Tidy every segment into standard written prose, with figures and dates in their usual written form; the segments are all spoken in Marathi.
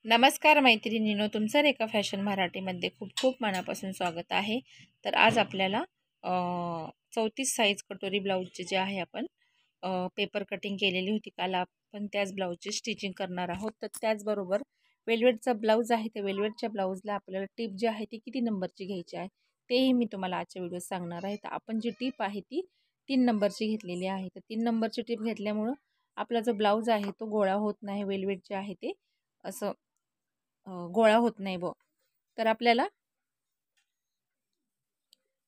नमस्कार मैत्रिणींनो, तुमचं रेखा फॅशन मराठीमध्ये खूप खूप मनापासून स्वागत आहे. तर आज आपल्याला 34 साईज कटोरी ब्लाऊजचे जे आहे आपण पेपर कटिंग केलेली होती काल. आपण त्याच ब्लाऊजची स्टिचिंग करणार आहोत. तर त्याचबरोबर वेल्वेटचा ब्लाऊज आहे, तर वेल्वेटच्या ब्लाऊजला आपल्याला टीप जी आहे ती किती नंबरची घ्यायची आहे तेही मी तुम्हाला आजच्या व्हिडिओत सांगणार आहे. तर आपण जी टीप आहे ती 3 नंबरची घेतलेली आहे. तर 3 नंबरची टीप घेतल्यामुळं आपला जो ब्लाऊज आहे तो गोळा होत नाही. वेल्वेट जे आहे ते असं गोळा होत नाही तर आपल्याला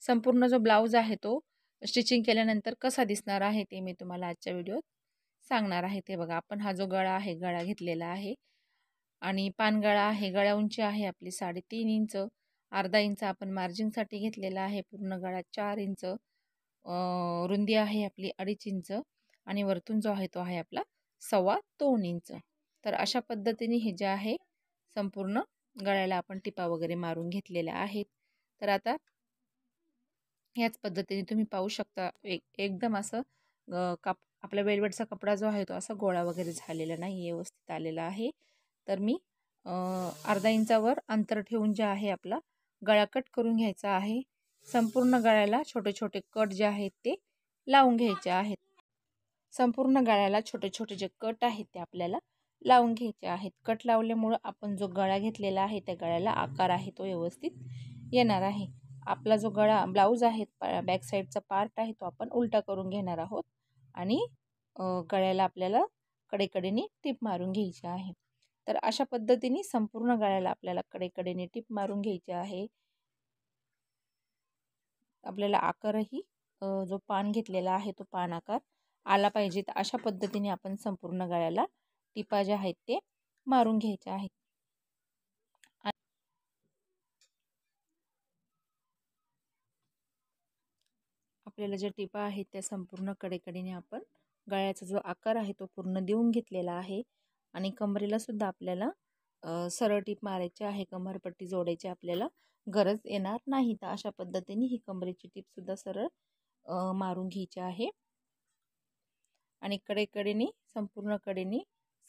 संपूर्ण जो ब्लाऊज आहे तो स्टिचिंग केल्यानंतर कसा दिसणार आहे ते मी तुम्हाला आजच्या व्हिडिओत सांगणार आहे. ते बघा, आपण हा जो गळा आहे, गळा घेतलेला आहे आणि पानगळा आहे. गळा उंची आहे आपली 3.5 इंच. अर्धा इंच आपण मार्जिनसाठी घेतलेला आहे. पूर्ण गळा 4 इंच. रुंदी आहे आपली 2.5 इंच आणि वरतून जो आहे तो आहे आपला 2.25 इंच. तर अशा पद्धतीने हे जे आहे संपूर्ण गळ्याला आपण टिपा वगैरे मारून घेतलेल्या आहेत. तर आता ह्याच पद्धतीने तुम्ही पाहू शकता, एकदम असं आपला वेलवेटचा कपडा जो आहे तो असा गोळा वगैरे झालेला नाही, व्यवस्थित आलेला आहे. तर मी अर्धा इंचावर अंतर ठेवून जे आहे आपला गळा कट करून घ्यायचा आहे. संपूर्ण गळ्याला छोटे छोटे कट जे आहेत ते लावून घ्यायचे आहेत. संपूर्ण गळ्याला छोटे छोटे जे कट आहेत ते आपल्याला लावून घ्यायचे आहेत. कट लावल्यामुळं आपण जो गळा घेतलेला आहे त्या गळ्याला आकार आहे तो व्यवस्थित येणार आहे. आपला जो ब्लाऊज आहे, बॅक साईडचा पार्ट आहे तो आपण उलटा करून घेणार आहोत आणि गळ्याला आपल्याला कडेकडेने टीप मारून घ्यायची आहे. तर अशा पद्धतीने संपूर्ण गळ्याला आपल्याला कडेकडेने टीप मारून घ्यायची आहे. आपल्याला आकारही जो पान घेतलेला आहे तो पान आकार आला पाहिजे. तर अशा पद्धतीने आपण संपूर्ण गळ्याला टिपा ज्या आहेत ते मारून घ्यायच्या आहेत. आपल्याला ज्या टिपा आहेत त्या संपूर्ण कडेकडेने आपण गळ्याचा जो आकार आहे तो पूर्ण देऊन घेतलेला आहे आणि कमरेला सुद्धा आपल्याला सरळ टीप मारायची आहे. कमरपट्टी जोडायची आपल्याला गरज येणार नाही. तर अशा पद्धतीने ही कमरेची टीपसुद्धा सरळ मारून घ्यायची आहे आणि कडेकडेने संपूर्ण कडेने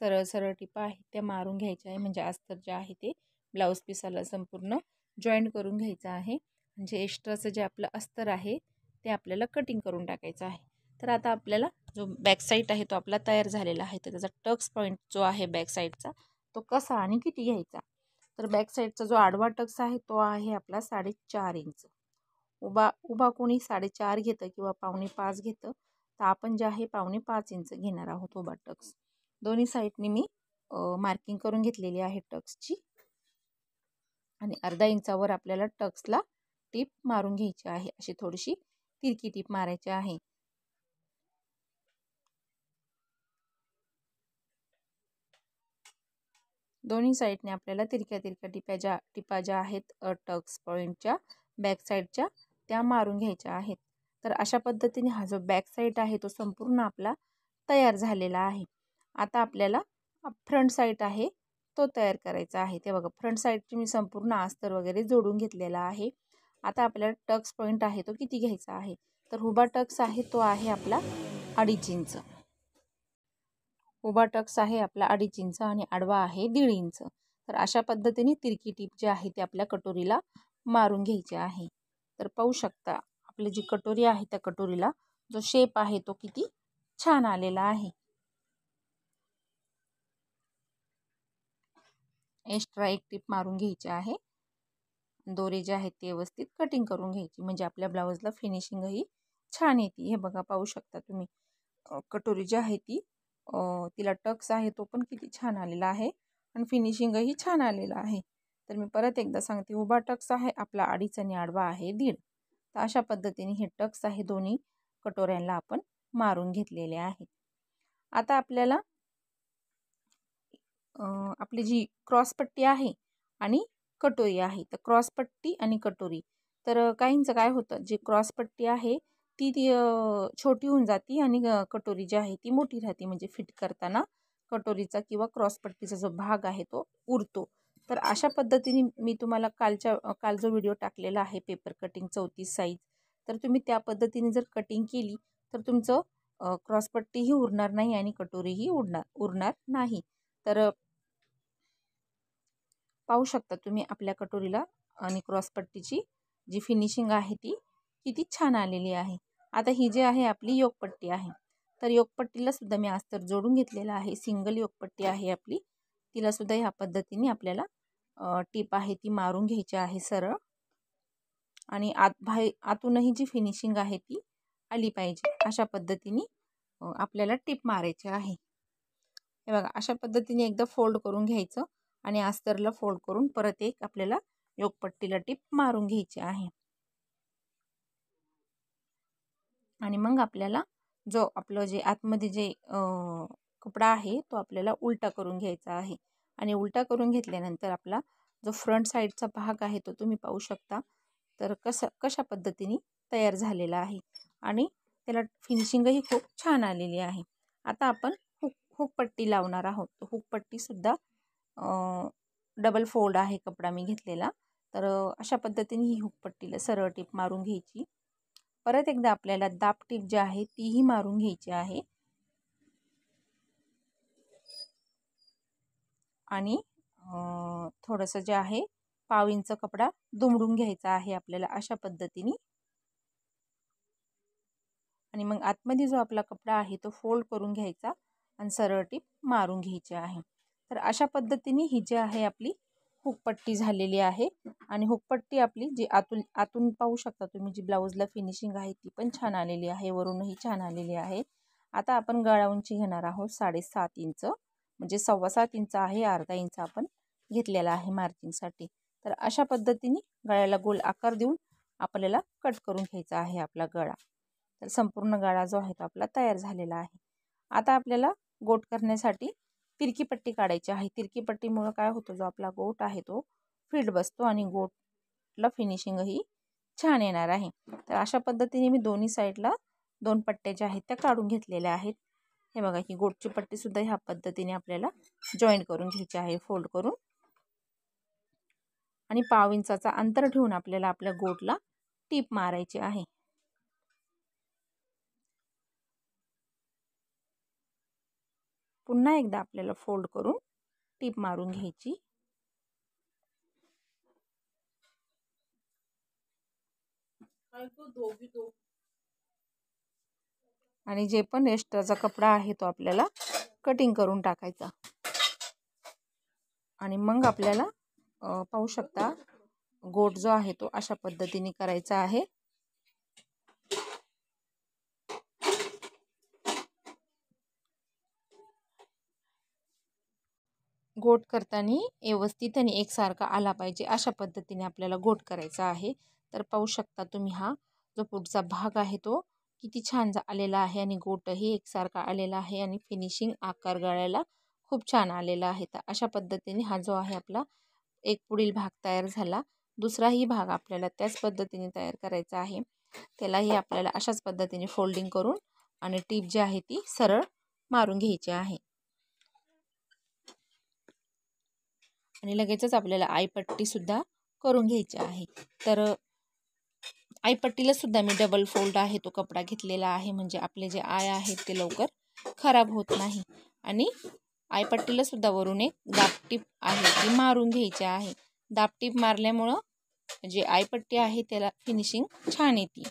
सरळ सरळ टिपा आहेत त्या मारून घ्यायच्या आहे. म्हणजे अस्तर जे आहे ते ब्लाऊज पीसाला संपूर्ण जॉईंट करून घ्यायचं आहे. म्हणजे एक्स्ट्राचं जे आपलं अस्तर आहे ते आपल्याला कटिंग करून टाकायचं आहे. तर आता आपल्याला जो बॅक साईड आहे तो आपला तयार झालेला आहे. तर त्याचा टक्स पॉईंट जो आहे बॅक साईडचा तो कसा आणि किती घ्यायचा. तर बॅक साईडचा जो आडवा टक्स आहे तो आहे आपला 4.5 इंच. उभा कोणी 4.5 घेतं किंवा 4.25 घेतं. तर आपण जे आहे 4.25 इंच घेणार आहोत उभा टक्स. दोन्ही साईडनी मी मार्किंग करून घेतलेली आहे टक्सची आणि अर्धा इंचावर आपल्याला टक्सला टीप मारून घ्यायची आहे. अशी थोडीशी तिरकी टीप मारायची आहे. दोन्ही साईडने आपल्याला तिरक्या तिरक्या टिपा ज्या आहेत टक्स पॉईंटच्या बॅक साईडच्या त्या मारून घ्यायच्या आहेत. तर अशा पद्धतीने हा जो बॅक साईड आहे तो संपूर्ण आपला तयार झालेला आहे. आता आपल्याला फ्रंट साईड आहे तो तयार करायचा आहे. ते बघा, फ्रंट साईडची मी संपूर्ण अस्तर वगैरे जोडून घेतलेला आहे. आता आपल्याला टक्स पॉईंट आहे तो किती घ्यायचा आहे. तर उभा टक्स आहे तो आहे आपला 2.5 इंच. उभा टक्स आहे आपला 2.5 इंच आणि आडवा आहे 1.5 इंच. तर अशा पद्धतीने तिरकी टीप जी आहे ती आपल्या कटोरीला मारून घ्यायची आहे. तर पाहू शकता आपली जी कटोरी आहे त्या कटोरीला जो शेप आहे तो किती छान आलेला आहे. एक्स्ट्रा एक टीप मारून घ्यायची आहे. दोरे जे आहेत ते व्यवस्थित कटिंग करून घ्यायची म्हणजे आपल्या ब्लाऊजला फिनिशिंगही छान येते. हे बघा, पाहू शकता तुम्ही कटोरी जी आहे ती तिला टक्स आहे तो पण किती छान आलेला आहे आणि फिनिशिंगही छान आलेलं आहे. तर मी परत एकदा सांगते, उभा टक्स आहे आपला 2.5 आणि आडवा आहे 1.5. तर अशा पद्धतीने हे टक्स आहे दोन्ही कटोऱ्यांना आपण मारून घेतलेले आहेत. आता आपल्याला आपली जी क्रॉसपट्टी आहे आणि कटोरी आहे, तर क्रॉसपट्टी आणि कटोरी, तर काहींचं काय होतं, जी क्रॉसपट्टी आहे ती छोटी होऊन जाती आणि कटोरी जी आहे ती मोठी राहते. म्हणजे फिट करताना कटोरीचा किंवा क्रॉसपट्टीचा जो भाग आहे तो उरतो. तर अशा पद्धतीने मी तुम्हाला काल जो व्हिडिओ टाकलेला आहे पेपर कटिंग 34 साईज, तर तुम्ही त्या पद्धतीने जर कटिंग केली तर तुमचं क्रॉसपट्टीही उरणार नाही आणि कटोरीही उरणार नाही. तर पाहू शकता तुम्ही आपल्या कटोरीला आणि क्रॉसपट्टीची जी फिनिशिंग आहे ती किती छान आलेली आहे. आता ही जी आहे आपली योगपट्टी आहे, तर योगपट्टीला सुद्धा मी अस्तर जोडून घेतलेला आहे. सिंगल योगपट्टी आहे आपली, तिला सुद्धा ह्या पद्धतीने आपल्याला टीप आहे ती मारून घ्यायची आहे सरळ. आणि आतूनही जी फिनिशिंग आहे ती आली पाहिजे, अशा पद्धतीने आपल्याला टीप मारायची आहे. हे बघा, अशा पद्धतीने एकदा फोल्ड करून घ्यायचं आणि अस्तरला फोल्ड करून परत एक आपल्याला योगपट्टीला टीप मारून घ्यायची आहे. आणि मग आपल्याला जो आपलं जे आतमध्ये जे कपडा आहे तो आपल्याला उलटा करून घ्यायचा आहे. आणि उलटा करून घेतल्यानंतर आपला जो फ्रंट साईडचा भाग आहे तो तुम्ही पाहू शकता, तर कशा पद्धतीने तयार झालेला आहे आणि त्याला फिनिशिंगही खूप छान आलेली आहे. आता आपण हुक पट्टी लावणार आहोत. हुक पट्टीसुद्धा डबल फोल्ड आहे कपडा मी घेतलेला, तर अशा पद्धतीने ही हुक पट्टीला सरळ टीप मारून घ्यायची. परत एकदा आपल्याला दाब टीप जी आहे तीही मारून घ्यायची आहे. आणि थोडंसं जे आहे 1/2 इंच कपडा दुमडून घ्यायचा आहे आपल्याला अशा पद्धतीने. आणि मग आतमध्ये जो आपला कपडा आहे तो फोल्ड करून घ्यायचा आणि सरळ टीप मारून घ्यायची आहे. तर अशा पद्धतीने ही जी आहे आपली हुकपट्टी झालेली आहे. आणि हुकपट्टी आपली जी आतून पाहू शकता तुम्ही, जी ब्लाऊजला फिनिशिंग आहे ती पण छान आलेली आहे, वरूनही छान आलेली आहे. आता आपण गळा उंची घेणार आहोत 7.5 इंच, म्हणजे 7.25 इंच आहे, अर्धा इंच आपण घेतलेला आहे मार्जिंगसाठी. तर अशा पद्धतीने गळ्याला गोल आकार देऊन आपल्याला कट करून घ्यायचा आहे आपला गळा. तर संपूर्ण गळा जो आहे तो आपला तयार झालेला आहे. आता आपल्याला गोट करण्यासाठी तिरकी पट्टी काढायची आहे. तिरकी पट्टीमुळे काय होतं, जो आपला गोट आहे तो फिट बसतो आणि गोटला फिनिशिंगही छान येणार आहे. तर अशा पद्धतीने मी दोन्ही साईडला 2 पट्ट्या ज्या आहेत त्या काढून घेतलेल्या आहेत. हे बघा, ही गोटची पट्टीसुद्धा ह्या पद्धतीने आपल्याला जॉईंट करून घ्यायची आहे फोल्ड करून. आणि 1/2 इंचाचा अंतर ठेवून आपल्याला आपल्या गोटला टीप मारायची आहे. पुन्हा एकदा आपल्याला फोल्ड करून टीप मारून घ्यायची. आणि जे पण एक्स्ट्राचा कपडा आहे तो आपल्याला कटिंग करून टाकायचा. आणि मग आपल्याला पाहू शकता गोट जो आहे तो अशा पद्धतीने करायचा आहे. गोट करताना व्यवस्थित आणि एकसारखा आला पाहिजे, अशा पद्धतीने आपल्याला गोट करायचा आहे. तर पाहू शकता तुम्ही, हा जो पुढचा भाग आहे तो किती छान आलेला आहे आणि गोटही एकसारखा आलेला आहे आणि फिनिशिंग आकार गळ्याला खूप छान आलेला आहे. तर अशा पद्धतीने हा जो आहे आपला एक पुढील भाग तयार झाला. दुसराही भाग आपल्याला त्याच पद्धतीने तयार करायचा आहे. त्यालाही आपल्याला अशाच पद्धतीने फोल्डिंग करून आणि टीप जी आहे ती सरळ मारून घ्यायची आहे. आणि लगेचच आपल्याला आईपट्टीसुद्धा करून घ्यायची आहे. तर आईपट्टीला सुद्धा मी डबल फोल्ड आहे तो कपडा घेतलेला आहे, म्हणजे आपले जे आय आहेत ते लवकर खराब होत नाही. आणि आईपट्टीला सुद्धा वरून एक दाबटीप आहे ती मारून घ्यायची आहे. दाबटीप मारल्यामुळं जे आईपट्टी आहे त्याला फिनिशिंग छान येते.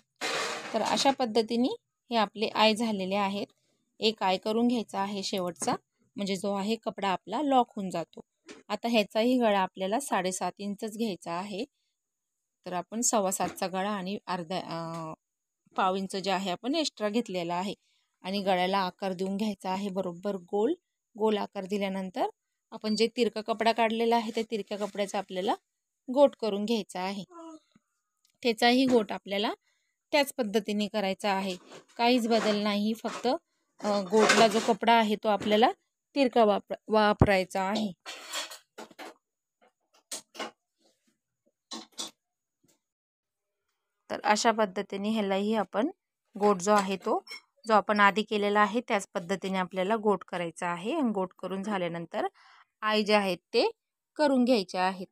तर अशा पद्धतीने हे आपले आय झालेले आहेत. एक आय करून घ्यायचा आहे शेवटचा, म्हणजे जो आहे कपडा आपला लॉक होऊन जातो. आता ह्याचाही गळा आपल्याला 7.5 इंचच घ्यायचा आहे. तर आपण 7.25चा गळा आणि अर्धा 1/2 इंच जे आहे आपण एक्स्ट्रा घेतलेला आहे. आणि गळ्याला आकार देऊन घ्यायचा आहे बरोबर गोल आकार दिल्यानंतर आपण जे तिरका कपडा काढलेला आहे त्या तिरक्या कपड्याचा आपल्याला गोट करून घ्यायचा आहे. त्याचाही गोट आपल्याला त्याच पद्धतीने करायचा आहे, काहीच बदल नाही. फक्त गोटला जो कपडा आहे तो आपल्याला तिरका वापरायचा आहे. तर अशा पद्धतीने ह्यालाही आपण गोट जो आहे तो जो आपण आधी केलेला आहे त्याच पद्धतीने आपल्याला गोट करायचा आहे. आणि गोट करून झाल्यानंतर आय जे आहेत ते करून घ्यायचे आहेत.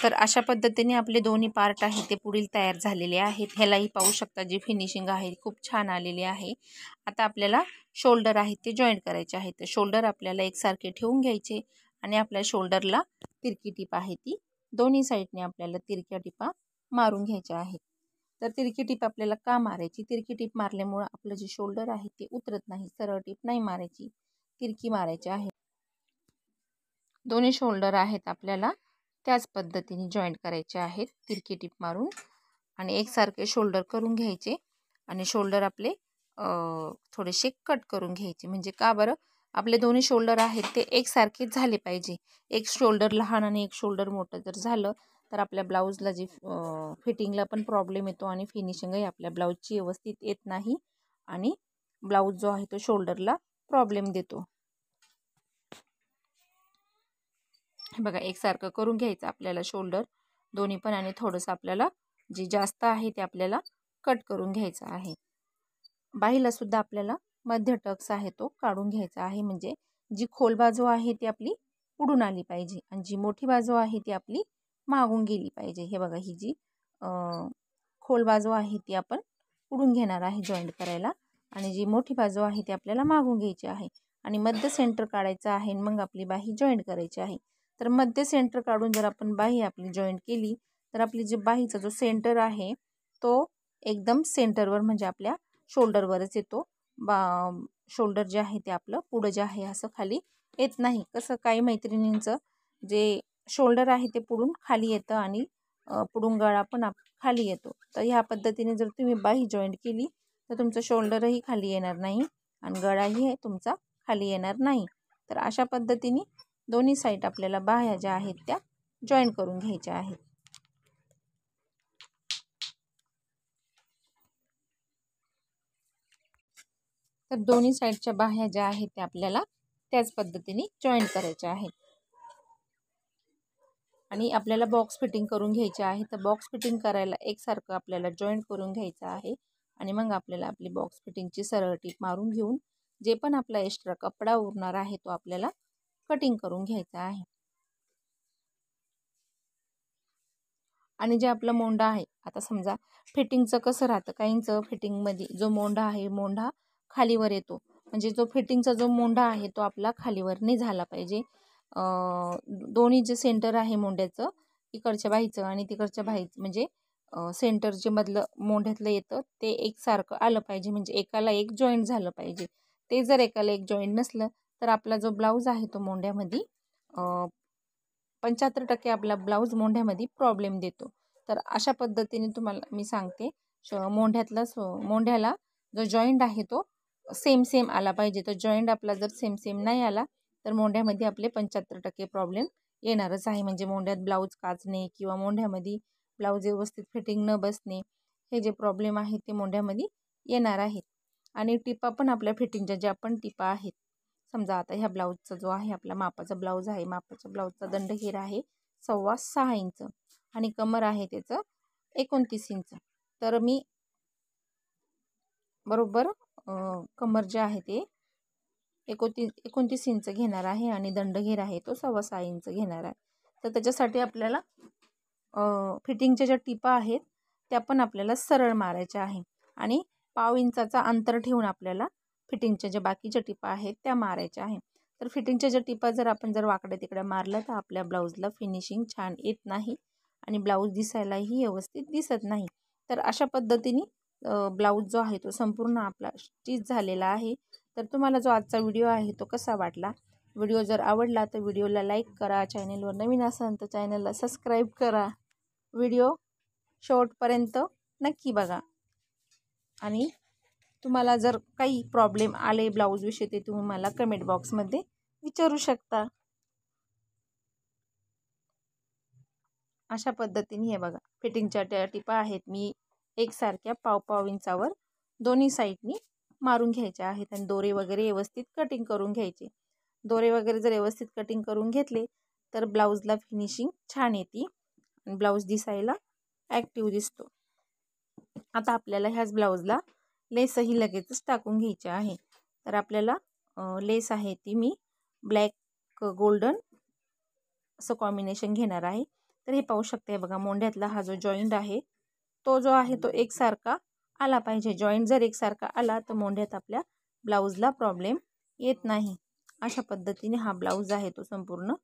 तर अशा पद्धतीने आपले दोन्ही पार्ट आहे ते पुढील तयार झालेले आहेत. ह्यालाही पाहू शकता जी फिनिशिंग आहे खूप छान आलेली आहे. आता आपल्याला शोल्डर आहेत ते जॉईंट करायचे आहेत. तर शोल्डर आपल्याला एकसारखे ठेवून घ्यायचे आणि आपल्या शोल्डरला तिरकी टीप आहे ती दोन्ही साईडने आपल्याला तिरक्या टिपा मारून घ्यायच्या आहेत. तर तिरकी टीप आपल्याला का मारायची? तिरकी टीप मारल्यामुळं आपलं जे शोल्डर आहे ते उतरत नाही. सरळ टीप नाही मारायची, तिरकी मारायची आहे. दोन्ही शोल्डर आहेत आपल्याला त्याच पद्धतीने जॉईंट करायचे आहेत तिरकी टीप मारून आणि एकसारखे शोल्डर करून घ्यायचे आणि शोल्डर आपले थोडेसे कट करून घ्यायचे. म्हणजे का बरं? आपले दोन्ही शोल्डर आहेत ते एकसारखेच झाले पाहिजे. एक शोल्डर लहान आणि एक शोल्डर मोठं जर झालं तर आपल्या ब्लाऊजला जी फिटिंगला पण प्रॉब्लेम येतो आणि फिनिशिंगही आपल्या ब्लाऊजची व्यवस्थित येत नाही आणि ब्लाऊज जो आहे तो शोल्डरला प्रॉब्लेम देतो. बघा एकसारखं करून घ्यायचं आपल्याला शोल्डर दोन्ही पण आणि थोडंसं आपल्याला जे जास्त आहे ते आपल्याला कट करून घ्यायचं आहे. बाहीला सुद्धा आपल्याला मध्य टक्स आहे तो काढून घ्यायचा आहे. म्हणजे जी खोल बाजू आहे ती आपली पुढून आली पाहिजे आणि जी मोठी बाजू आहे ती आपली मागून गेली पाहिजे. हे बघा ही जी खोल बाजू आहे ती आपण पुढून घेणार आहे जॉईंट करायला आणि जी मोठी बाजू आहे ती आपल्याला मागून घ्यायची आहे आणि मध्य सेंटर काढायचं आहे. मग आपली बाही जॉईंट करायची आहे. तर मध्य सेंटर काढून जर आपण बाही आपली जॉईंट केली तर आपली जी बाहीचा जो सेंटर आहे तो एकदम सेंटरवर म्हणजे आपल्या शोल्डरवरच येतो. शोल्डर जे आहे ते आपलं पुढं जे आहे असं खाली येत नाही. कसं काही मैत्रिणींचं जे शोल्डर आहे ते पुढून खाली येतं आणि पुढून गळा पण खाली येतो. तर ह्या पद्धतीने जर तुम्ही बाही जॉईंट केली तर तुमचं शोल्डरही खाली येणार नाही आणि गळाही तुमचा खाली येणार नाही. तर अशा पद्धतीने दोन्ही साईड आपल्याला बाह्या ज्या आहेत त्या जॉईंट करून घ्यायच्या आहेत. तर दोन्ही साईडच्या बाह्या ज्या आहेत त्या आपल्याला त्याच पद्धतीने जॉईंट करायच्या आहेत आणि आपल्याला बॉक्स फिटिंग करून घ्यायचे आहे. तर बॉक्स फिटिंग करायला एकसारखं आपल्याला जॉईंट करून घ्यायचं आहे आणि मग आपल्याला आपली बॉक्स फिटिंगची सरळ टीप मारून घेऊन जे पण आपला एक्स्ट्रा कपडा उरणार आहे तो आपल्याला कटिंग करून घ्यायचा आहे. आणि जे आपला मोंढा आहे, आता समजा फिटिंगचं कसं राहतं, काहींचं फिटिंगमध्ये जो मोंढा आहे मोंढा खालीवर येतो. म्हणजे जो फिटिंगचा जो मोंढा आहे तो आपला खालीवर नाही झाला पाहिजे. दोन्ही जे सेंटर आहे मोंढ्याचं इकडच्या बाहीचं आणि तिकडच्या बाहीचं म्हणजे सेंटर जे मधलं मोंढ्यातलं येतं ते एकसारखं आलं पाहिजे. म्हणजे एकाला एक जॉईंट झालं पाहिजे. ते जर एकाला एक जॉईंट नसलं तर आपला जो ब्लाऊज आहे तो मोंढ्यामध्ये 75% आपला ब्लाऊज मोंढ्यामध्ये प्रॉब्लेम देतो. तर अशा पद्धतीने तुम्हाला मी सांगते मोंढ्याला जो जॉईंट आहे तो सेम आला पाहिजे. तर जॉईंट आपला जर सेम नाही आला तर मोंढ्यामध्ये आपले 75% प्रॉब्लेम येणारच आहे. म्हणजे मोंढ्यात ब्लाऊज काचणे किंवा मोंढ्यामध्ये ब्लाऊज व्यवस्थित फिटिंग न बसणे हे जे प्रॉब्लेम आहेत ते मोंढ्यामध्ये येणार आहेत. आणि टिपा पण आपल्या फिटिंगच्या ज्या पण टिपा आहेत, समजा आता ह्या ब्लाऊजचा जो आहे आपला मापाचा ब्लाऊज आहे, मापाच्या ब्लाऊजचा दंड घेर आहे 6.25 इंच आणि कमर आहे त्याचं 29 इंच. तर मी बरोबर कमर जे आहे ते 29 इंच घेणार आहे आणि दंड घेर आहे तो 6.25 इंच घेणार आहे. तर त्याच्यासाठी आपल्याला फिटिंगच्या ज्या टिपा आहेत त्या पण आपल्याला सरळ मारायच्या आहे आणि पाव इंचाचा अंतर ठेवून आपल्याला फिटिंगच्या ज्या बाकीच्या टिपा आहेत त्या मारायच्या आहे. तर फिटिंगच्या ज्या टिपा जर वाकड्या तिकड्या मारल्या तर आपल्या ब्लाऊजला फिनिशिंग छान येत नाही आणि ब्लाऊज दिसायलाही व्यवस्थित दिसत नाही. तर अशा पद्धतीने ब्लाऊज जो आहे तो संपूर्ण आपला स्टिच झालेला आहे. तर तुम्हाला जो आजचा व्हिडिओ आहे तो कसा वाटला? व्हिडिओ जर आवडला तर व्हिडिओला लाईक करा. चॅनलवर नवीन असाल तर चॅनलला सबस्क्राईब करा. व्हिडिओ शेवटपर्यंत नक्की बघा आणि तुम्हाला जर काही प्रॉब्लेम आले ब्लाऊजविषयी ते तुम्ही मला कमेंट बॉक्समध्ये विचारू शकता. अशा पद्धतीने हे बघा फिटिंगच्या त्या टिपा आहेत मी एकसारख्या पाव इंचावर दोन्ही साईडनी मारून घ्यायच्या आहेत आणि दोरे वगैरे व्यवस्थित कटिंग करून घ्यायचे. दोरे वगैरे जर व्यवस्थित कटिंग करून घेतले तर ब्लाऊजला फिनिशिंग छान येते आणि ब्लाऊज दिसायला ॲक्टिव्ह दिसतो. आता आपल्याला ह्याच ब्लाऊजला लेसही लगेचच टाकून घ्यायची आहे. तर आपल्याला लेस आहे ती मी ब्लॅक गोल्डन असं कॉम्बिनेशन घेणार आहे. तर हे पाहू शकते बघा, मोंढ्यातला हा जो जॉईंट आहे तो जो आहे तो एकसारखा आला पाहिजे. जॉईंट जर एकसारखा आला तर मोंढ्यात आपल्या ब्लाऊजला प्रॉब्लेम येत नाही. अशा पद्धतीने हा ब्लाऊज आहे तो संपूर्ण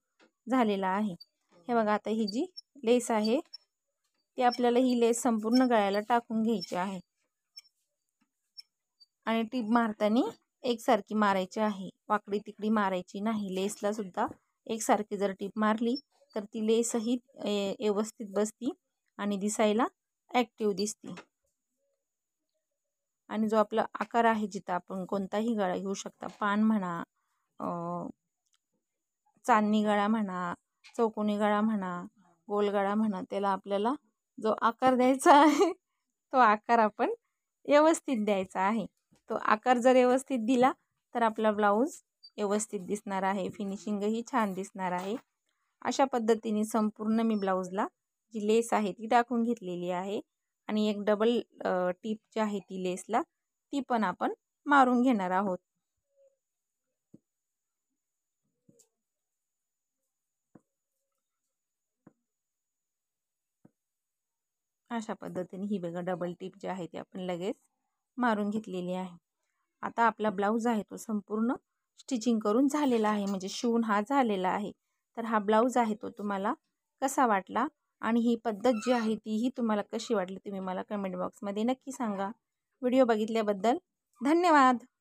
झालेला आहे. हे बघा, आता ही जी लेस आहे ती आपल्याला ही लेस संपूर्ण गळ्याला टाकून घ्यायची आहे आणि टीप मारताना एकसारखी मारायची आहे, वाकडी तिकडी मारायची नाही. लेसला सुद्धा एकसारखी जर टीप मारली तर ती लेसही व्यवस्थित बसती आणि दिसायला ॲक्टिव्ह दिसते. आणि जो आपला आकार आहे, जिथं आपण कोणताही गळा घेऊ शकता, पान म्हणा, चांदणी गळा म्हणा, चौकोनी गळा म्हणा, गोल गळा म्हणा, त्याला आपल्याला जो आकार द्यायचा आहे तो आकार आपण व्यवस्थित द्यायचा आहे. तो आकार जर व्यवस्थित दिला तर आपला ब्लाऊज व्यवस्थित दिसणार आहे, फिनिशिंगही छान दिसणार आहे. अशा पद्धतीने संपूर्ण मी ब्लाऊजला जी लेस आहे ती टाकून घेतलेली आहे आणि एक डबल टीप जी आहे ती लेसला ती पण आपण मारून घेणार आहोत. अशा पद्धतीने ही बघा डबल टीप जी आहे ती आपण लगेच मारून घेतलेली आहे. आता आपला ब्लाऊज आहे तो संपूर्ण स्टिचिंग करून झालेला आहे, म्हणजे शिवून हा झालेला आहे. तर हा ब्लाऊज आहे तो तुम्हाला कसा वाटला आणि ही पद्धत जी आहे तीही तुम्हाला कशी वाटली तुम्ही मला कमेंट बॉक्समध्ये नक्की सांगा. व्हिडिओ बघितल्याबद्दल धन्यवाद.